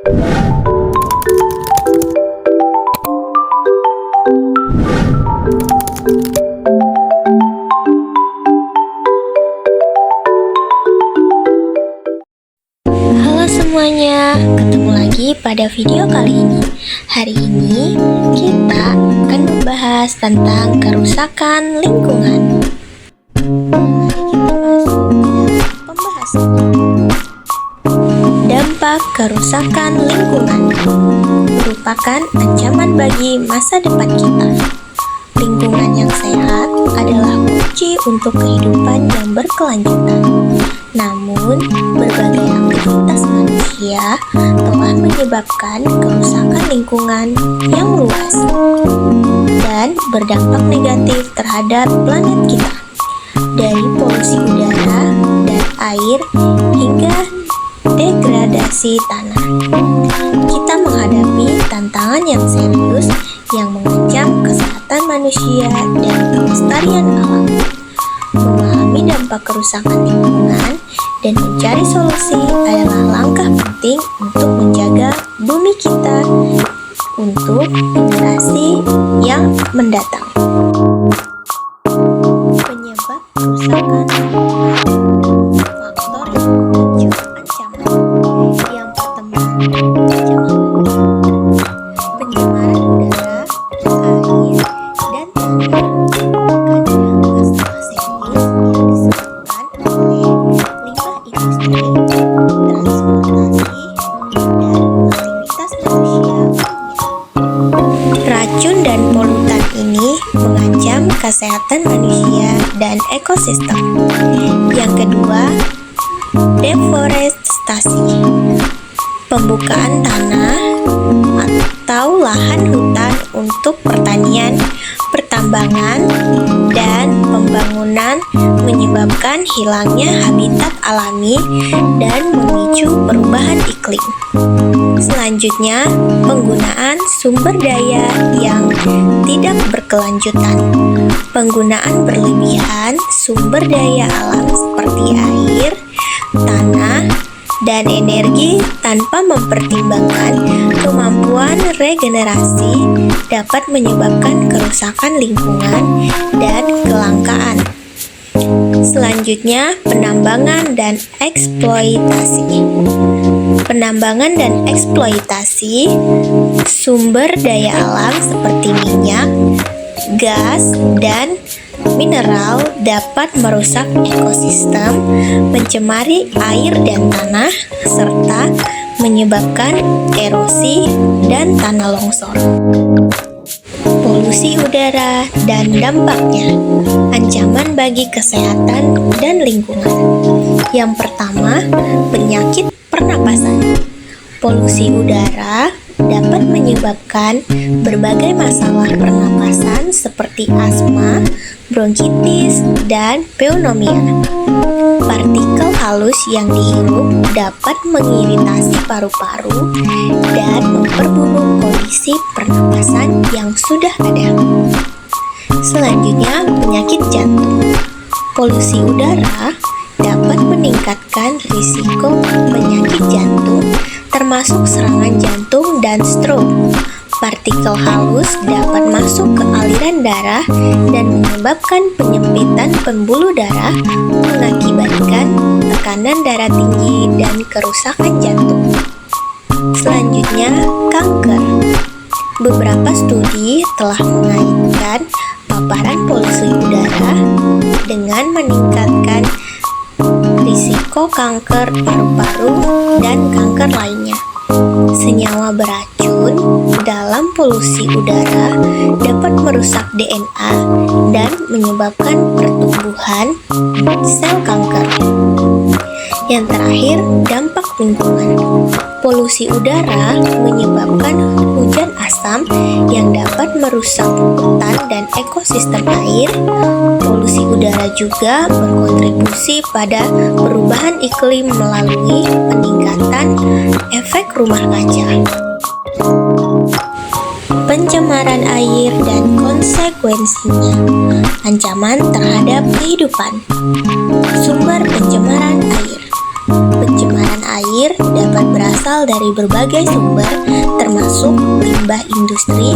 Halo semuanya, ketemu lagi pada video kali ini. Hari ini kita akan membahas tentang kerusakan lingkungan. Mari kita masuk ke dalam pembahasan. Dampak kerusakan lingkungan merupakan ancaman bagi masa depan kita. Lingkungan yang sehat adalah kunci untuk kehidupan yang berkelanjutan. Namun, berbagai aktivitas manusia telah menyebabkan kerusakan lingkungan yang luas dan berdampak negatif terhadap planet kita. Dari polusi udara dan air hingga degradasi tanah, kita menghadapi tantangan yang serius yang mengancam kesehatan manusia dan kelestarian alam. Memahami dampak kerusakan lingkungan dan mencari solusi adalah langkah penting untuk menjaga bumi kita untuk generasi yang mendatang. Penyebab kerusakan lingkungan, faktor yang memicu ancaman. Yang pertama, pencemaran udara, air, dan tanah. Racun dan polutan ini mengancam kesehatan manusia dan ekosistem. Yang kedua, deforestasi, pembukaan tanah atau lahan hutan untuk pertanian, pertambangan, dan pembangunan menyebabkan hilangnya habitat alami dan memicu perubahan iklim. Selanjutnya, penggunaan sumber daya yang tidak berkelanjutan. Penggunaan berlebihan sumber daya alam seperti air, tanah, dan energi tanpa mempertimbangkan kemampuan regenerasi dapat menyebabkan kerusakan lingkungan dan kelangkaan. Selanjutnya, penambangan dan eksploitasi. Penambangan dan eksploitasi sumber daya alam seperti minyak, gas, dan mineral dapat merusak ekosistem, mencemari air dan tanah, serta menyebabkan erosi dan tanah longsor. Polusi udara dan dampaknya, ancaman bagi kesehatan dan lingkungan. Yang pertama, penyakit pernapasan. Polusi udara dapat menyebabkan berbagai masalah pernapasan seperti asma, bronkitis, dan pneumonia. Partikel halus yang dihirup dapat mengiritasi paru-paru dan memperburuk kondisi pernapasan yang sudah ada. Selanjutnya, penyakit jantung. Polusi udara dapat meningkatkan risiko penyakit jantung, termasuk serangan jantung dan stroke. Partikel halus dapat masuk ke aliran darah dan menyebabkan penyempitan pembuluh darah, mengakibatkan tekanan darah tinggi dan kerusakan jantung. Selanjutnya, kanker. Beberapa studi telah mengaitkan paparan polusi udara dengan meningkatkan risiko kanker paru-paru dan kanker lainnya. Senyawa beracun dalam polusi udara dapat merusak DNA dan menyebabkan pertumbuhan sel kanker. Yang terakhir, dampak lingkungan. Polusi udara menyebabkan hujan asam yang dapat merusak hutan dan ekosistem air. Polusi udara juga berkontribusi pada perubahan iklim melalui peningkatan efek rumah kaca. Pencemaran air dan konsekuensinya. Ancaman terhadap kehidupan. Sumber pencemaran air. Pencemaran air dapat berasal dari berbagai sumber, termasuk limbah industri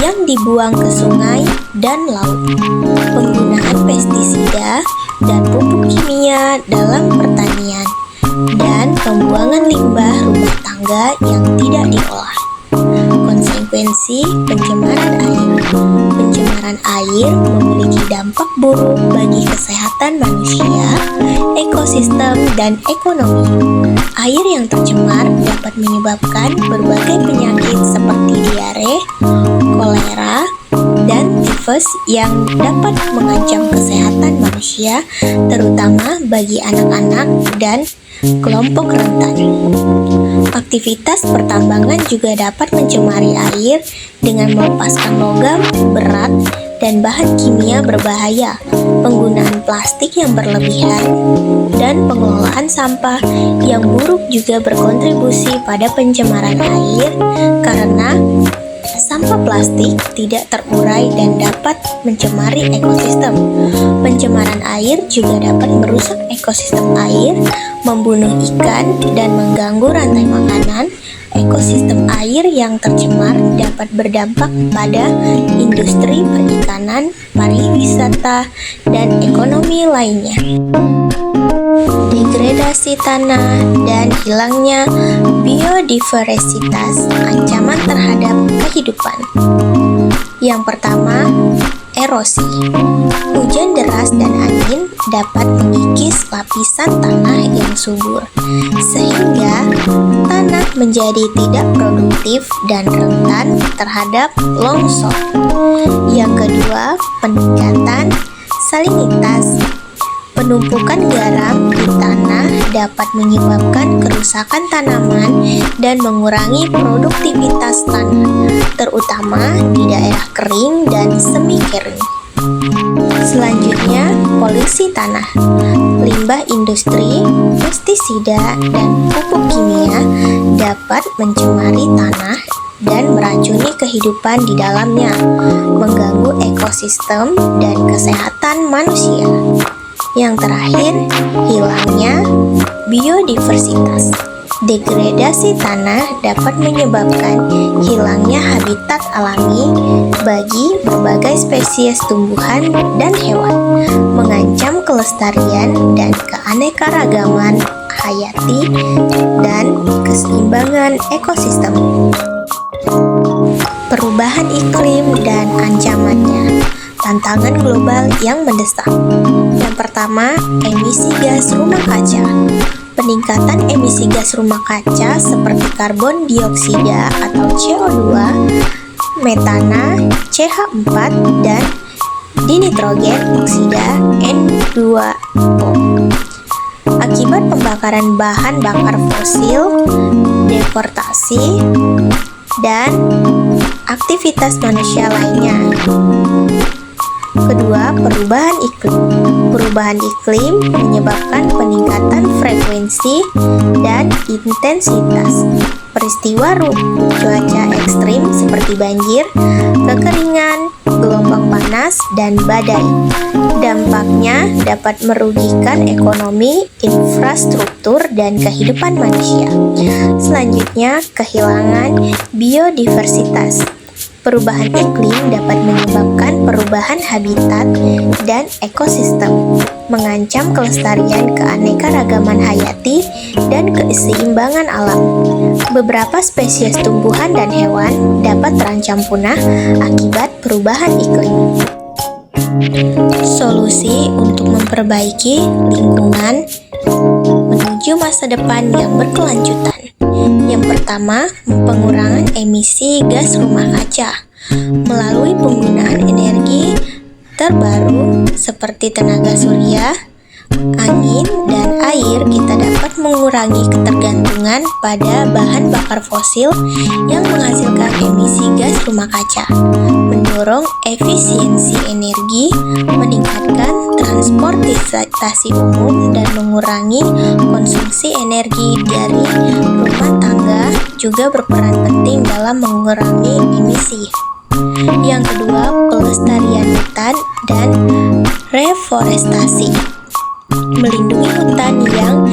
yang dibuang ke sungai dan laut, penggunaan pestisida dan pupuk kimia dalam pertanian, dan pembuangan limbah rumah tangga yang tidak diolah. Konsekuensi pencemaran air. Pencemaran air memiliki dampak buruk bagi kesehatan manusia, ekosistem, dan ekonomi. Air yang tercemar dapat menyebabkan berbagai penyakit seperti diare, kolera, dan tifus yang dapat mengancam kesehatan manusia, terutama bagi anak-anak dan kelompok rentan. Aktivitas pertambangan juga dapat mencemari air dengan melepaskan logam berat dan bahan kimia berbahaya, penggunaan plastik yang berlebihan, dan pengelolaan sampah yang buruk juga berkontribusi pada pencemaran air karena sampah plastik tidak terurai dan dapat mencemari ekosistem. Pencemaran air juga dapat merusak ekosistem air, membunuh ikan, dan mengganggu rantai makanan. Ekosistem air yang tercemar dapat berdampak pada industri perikanan, pariwisata, dan ekonomi lainnya. Degradasi tanah dan hilangnya biodiversitas ancaman terhadap kehidupan. Yang pertama, erosi. Hujan deras dan angin dapat mengikis lapisan tanah yang subur, sehingga tanah menjadi tidak produktif dan rentan terhadap longsor. Yang kedua, peningkatan salinitas. Penumpukan garam di tanah dapat menyebabkan kerusakan tanaman dan mengurangi produktivitas tanah, terutama di daerah kering dan semi kering. Selanjutnya, polusi tanah. Limbah industri, pestisida, dan pupuk kimia dapat mencemari tanah dan meracuni kehidupan di dalamnya, mengganggu ekosistem dan kesehatan manusia. Yang terakhir, hilangnya biodiversitas. Degradasi tanah dapat menyebabkan hilangnya habitat alami bagi berbagai spesies tumbuhan dan hewan, mengancam kelestarian dan keanekaragaman hayati dan keseimbangan ekosistem. Perubahan iklim dan ancamannya. Tantangan global yang mendesak. Yang pertama, emisi gas rumah kaca. Peningkatan emisi gas rumah kaca seperti karbon dioksida atau CO2, metana, CH4, dan dinitrogen oksida N2O. Akibat pembakaran bahan bakar fosil, deforestasi, dan aktivitas manusia lainnya. Kedua, perubahan iklim. Perubahan iklim menyebabkan peningkatan frekuensi dan intensitas peristiwa cuaca ekstrim seperti banjir, kekeringan, gelombang panas, dan badai. Dampaknya dapat merugikan ekonomi, infrastruktur, dan kehidupan manusia. Selanjutnya, kehilangan biodiversitas. Perubahan iklim dapat menyebabkan perubahan habitat dan ekosistem, mengancam kelestarian keanekaragaman hayati dan keseimbangan alam. Beberapa spesies tumbuhan dan hewan dapat terancam punah akibat perubahan iklim. Solusi untuk memperbaiki lingkungan menuju masa depan yang berkelanjutan. Yang pertama, pengurangan emisi gas rumah kaca melalui penggunaan energi terbaru seperti tenaga surya, angin, dan air. Kita dapat mengurangi ketergantungan pada bahan bakar fosil yang menghasilkan emisi gas rumah kaca, mendorong efisiensi energi, meningkatkan transportasi umum, dan mengurangi konsumsi energi dari rumah tangga juga berperan penting dalam mengurangi emisi. Yang kedua, pelestarian hutan dan reforestasi. Melindungi hutan yang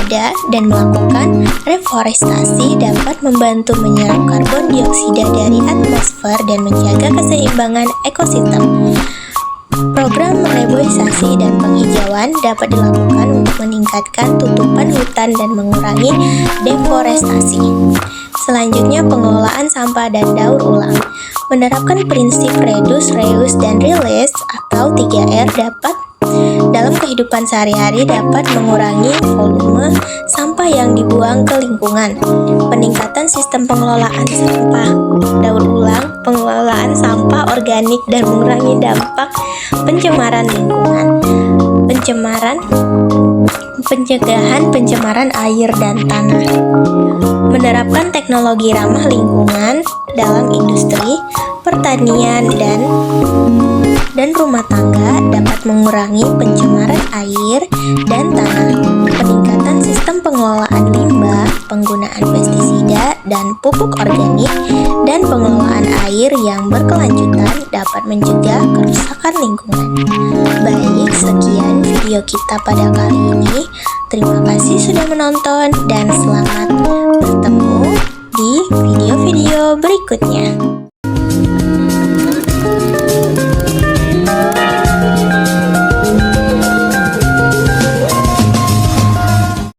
ada dan melakukan reforestasi dapat membantu menyerap karbon dioksida dari atmosfer dan menjaga keseimbangan ekosistem. Program reboisasi dan penghijauan dapat dilakukan untuk meningkatkan tutupan hutan dan mengurangi deforestasi. Selanjutnya, pengelolaan sampah dan daur ulang. Menerapkan prinsip reduce, reuse, dan release atau 3R dalam kehidupan sehari-hari dapat mengurangi volume sampah yang dibuang ke lingkungan. Peningkatan sistem pengelolaan sampah, daur ulang, pengelolaan sampah organik dan mengurangi dampak pencemaran lingkungan. Pencegahan pencemaran air dan tanah. Menerapkan teknologi ramah lingkungan dalam industri, pertanian, dan rumah tangga dapat mengurangi pencemaran air dan tanah. Peningkatan sistem pengelolaan limbah, penggunaan pestisida dan pupuk organik, dan pengelolaan air yang berkelanjutan dapat mencegah kerusakan lingkungan. Baik, sekian video kita pada kali ini. Terima kasih sudah menonton dan selamat bertemu di video-video berikutnya.